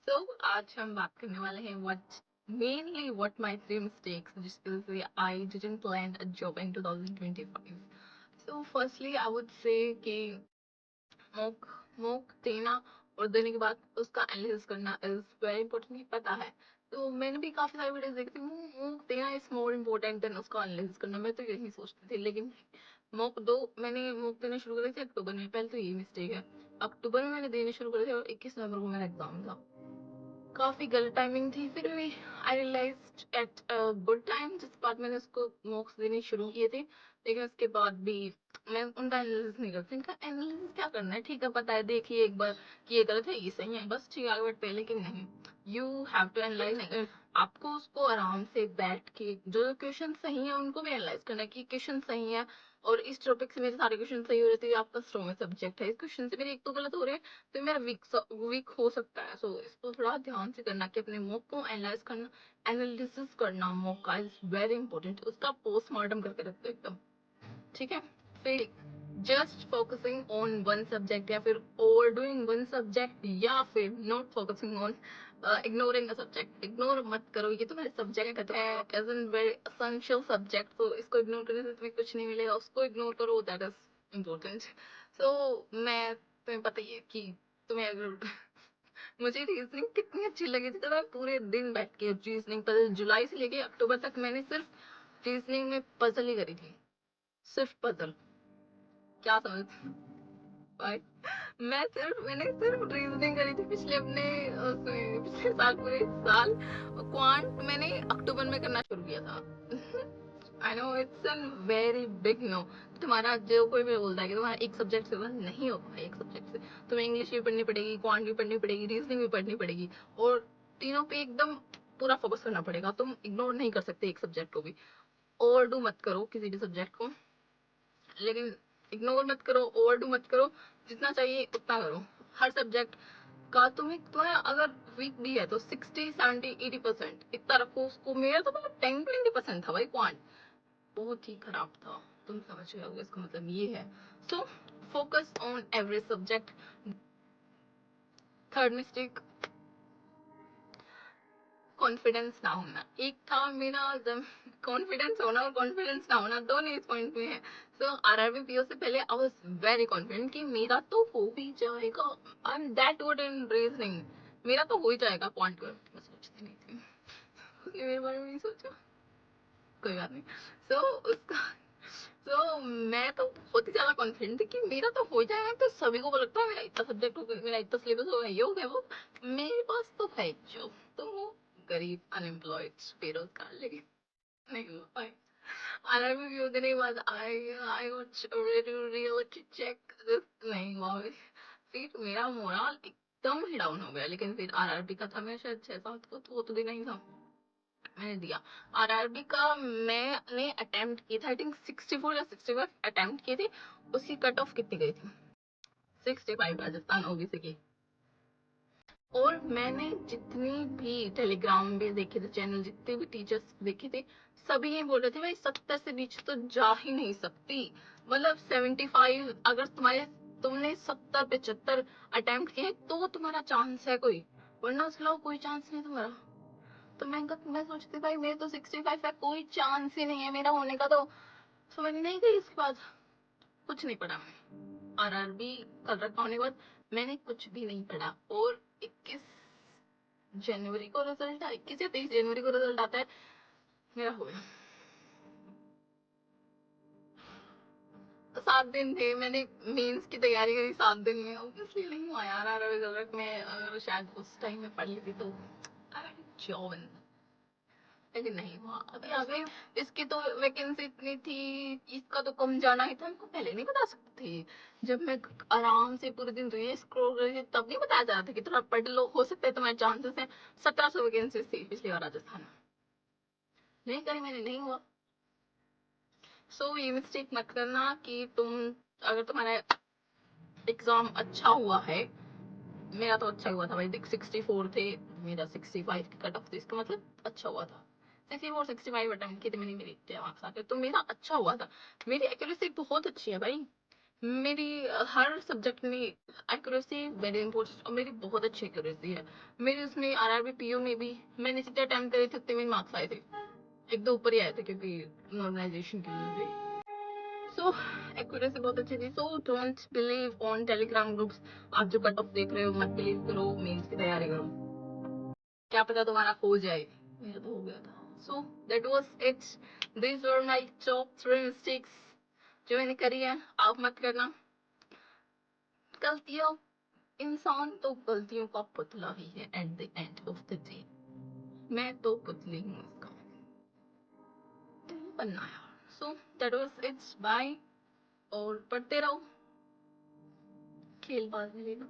आज हम बात करने वाले हैं what my three mistakes जिसकी वजह से I didn't land a job in 2025. So firstly I would say कि मौक मौक देना और देने के बाद उसका एनालिसिस करना इज वेरी इंपॉर्टेंट, पता है। तो मैंने भी काफी सारी वीडियोस देखी थी, मौक देना इज मोर इम्पोर्टेंट देन उसका एनालिसिस करना, मैं तो यही सोचती थी। लेकिन मैंने मौक देना शुरू करे थे अक्टूबर में, पहले तो यही मिस्टेक है। अक्टूबर में मैंने देने शुरू करे थे और 21 नवंबर को मेरा एग्जाम था। काफी गलत टाइमिंग थी, फिर भी I realized at a good time जिस बात मैंने उसको मॉक्स देने शुरू किए थे। लेकिन उसके बाद भी मैं उनका एनालिसिस नहीं करती। इनका एनालिसिस क्या करना है, ठीक है, पता है, देखिए एक बार कि ये गलत है, ये सही है, बस ठीक है, आगे बढ़ते हैं। लेकिन नहीं, यू हैव टू एनालाइज। आपको उसको आराम से बैठ के जो क्वेश्चन सही है उनको भी एनालाइज करना है कि क्वेश्चन सही है और इस टॉपिक से मेरे सारे क्वेश्चन सही हो रहे थे, आपका स्ट्रॉन्ग सब्जेक्ट है, इस क्वेश्चन से मेरे एक तो गलत हो रहे हैं तो मेरा वीक हो सकता है। सो इसको थोड़ा ध्यान से करना कि अपने मॉक को एनालाइज करना, एनालिसिस करना मॉक का इज वेरी इंपॉर्टेंट। उसका पोस्टमार्टम करके रखते हो एकदम, ठीक है। फिर just focusing on one subject या फिर ओवर डूइंग वन सब्जेक्ट या फिर not focusing on ignoring a subject. Ignore मत करो, ये तुम्हारे सब्जेक्ट है as an very essential subject, तो इसको इग्नोर करने से तुम्हें कुछ नहीं मिलेगा, उसको इग्नोर करो, दैट इज इम्पोर्टेंट। सो मैं, तुम्हें पता ही है कि तुम्हें अगर मुझे रीजनिंग कितनी अच्छी लगी थी, तो मैं पूरे दिन बैठ के रीजनिंग पजल, जुलाई से लेके अक्टूबर तक मैंने सिर्फ रीजनिंग में पजल ही करी थी, सिर्फ पजल। क्या समझ पाए? मैंने सिर्फ रीजनिंग करी थी पिछले अपने पिछले साल, पूरे साल। क्वांट मैंने अक्टूबर में करना शुरू किया था। I know it's a very big no. तुम्हारा जो कोई भी बोलता है कि तुम्हारा एक सब्जेक्ट से बस नहीं होगा, एक सब्जेक्ट से तुम्हें इंग्लिश भी पढ़नी पड़ेगी, क्वांट भी पढ़नी पड़ेगी, रीजनिंग भी पढ़नी पड़ेगी, और तीनों पे एकदम पूरा फोकस करना पड़ेगा। तुम इग्नोर नहीं कर सकते एक सब्जेक्ट को भी। ओवर डू मत करो किसी भी सब्जेक्ट को, लेकिन इग्नोर मत करो, ओवर डू मत करो, जितना चाहिए उतना करो। हर सब्जेक्ट का तुम्हें अगर वीक भी है तो 60 70 80% इतना रखो उसको। मेरा तो मतलब 10 20% था भाई क्वांट, बहुत ही खराब था। तुम समझ गए होगे इसका मतलब ये है। So focus on every subject. Third mistake, confidence ना होना। एक था मेरा जब कॉन्फिडेंस होना और कॉन्फिडेंस ना होना दोनों इस पॉइंट में है। सो आरआरबी पीओ से पहले आई वाज वेरी कॉन्फिडेंट कि मेरा तो हो ही जाएगा, I am that good in reasoning, मेरा तो हो ही जाएगा क्वांट का। मैं सोचती नहीं थी मेरे बारे में नहीं सोचा, कोई बात नहीं। सो उसका मैं तो बहुत ही ज्यादा कॉन्फिडेंट थी कि मेरा तो हो जाएगा। तो सभी को लगता है मेरा इतना सब्जेक्ट हो गया, मेरा इतना सिलेबस हो गया, ये हो गया, वो मेरे पास तो है जो, तो वो गरीब अनएम्प्लॉयड बेरोजगार, लेकिन नहीं हो पाए। आरआरबी भी देने के बाद I was ready to reality check, नहीं हुआ। फिर मेरा मोरल एकदम ही डाउन हो गया। लेकिन फिर आरआरबी का था, मैं शायद 6 7 को, तो वो तो देना ही था, मैंने दिया। आरआरबी का मैंने अटेम्प्ट किया था, आई थिंक 64 या 65 अटेम्प्ट किए थे। उसकी कट ऑफ कितनी गई थी? 65 राजस्थान ओबीसी की। और मैंने जितनी भी टेलीग्राम पे देखे थे चैनल, जितने भी टीचर्स देखे थे, सभी ये बोल रहे थे भाई 70 से नीचे तो जा ही नहीं सकती। मतलब 75, अगर तुमने 70 75 अटेम्प्ट किए तो तुम्हारा चांस है कोई, वरना उसके अलावा कोई चांस नहीं तुम्हारा। तो मैं सोचती भाई मेरे तो 65 है, कोई चांस ही नहीं है मेरा होने का। तो समझ नहीं गई, इसके बाद कुछ नहीं पढ़ा मैं। आरआरबी कल रखा होने के बाद मैंने कुछ भी नहीं पढ़ा। और 21 जनवरी को रिजल्ट, 21 या 23 जनवरी को रिजल्ट आता है, मेरा हो गया। 7 दिन थे, मैंने मेंस की तैयारी करी 7 दिन में, ऑब्वियसली नहीं हुआ यार आरआरबी रिजल्ट में। अगर शायद उस टाइम में पढ़ लेती तो जॉब, लेकिन नहीं हुआ। अभी अभी इसकी तो वैकेंसी इतनी थी, इसका तो कम जाना ही था, हमको पहले नहीं बता सकते थे। जब मैं आराम से पूरे दिन रील स्क्रॉल कर रही थी तब नहीं बताया जा रहा था कि थोड़ा पढ़ लो, हो सकता है तुम्हारे चांसेस हैं। 1700 वैकेंसी थी पिछली बार राजस्थान में, नहीं करी मैंने, नहीं हुआ। ये मिस्टेक मत करना कि तुम, अगर तुम्हारा एग्जाम अच्छा हुआ है, मेरा तो अच्छा हुआ था भाई, देख 64 थे, मेरा 65 की कट ऑफ थी, इसका मतलब अच्छा हुआ था। 64 65 अटेम्प्ट की थी मैंने, मेरी मार्क्स आते तो मेरा अच्छा हुआ था। मेरी एक्यूरेसी बहुत अच्छी है भाई, मेरी हर सब्जेक्ट में एक्यूरेसी वेरी इंपॉर्टेंट, और मेरी बहुत अच्छी एक्यूरेसी है। मेरी उसमें आरआरबी पीओ में भी मैंने जितने अटेम्प्ट करे थे उतने में मार्क्स आए थे, एक दो ऊपर ही आए थे क्योंकि नॉर्मलाइजेशन की वजह से। सो एक्यूरेसी बहुत अच्छी थी। So don't believe on Telegram groups. आप जो कट ऑफ देख रहे हो मत बिलीव करो, मेंस की तैयारी करो, क्या पता तुम्हारा हो जाए। मेरा तो हो गया था। सो that was it, this were my top 3 mistakes जो मैंने करी है। आप मत करना। गलतियों, इंसान तो गलतियों का पुतला ही है at the end of the day. मैं तो पुतली हूँ इसका, नहीं बनना यार। So that was it's, bye. और पढ़ते रहो, खेलबाज मिलेगा।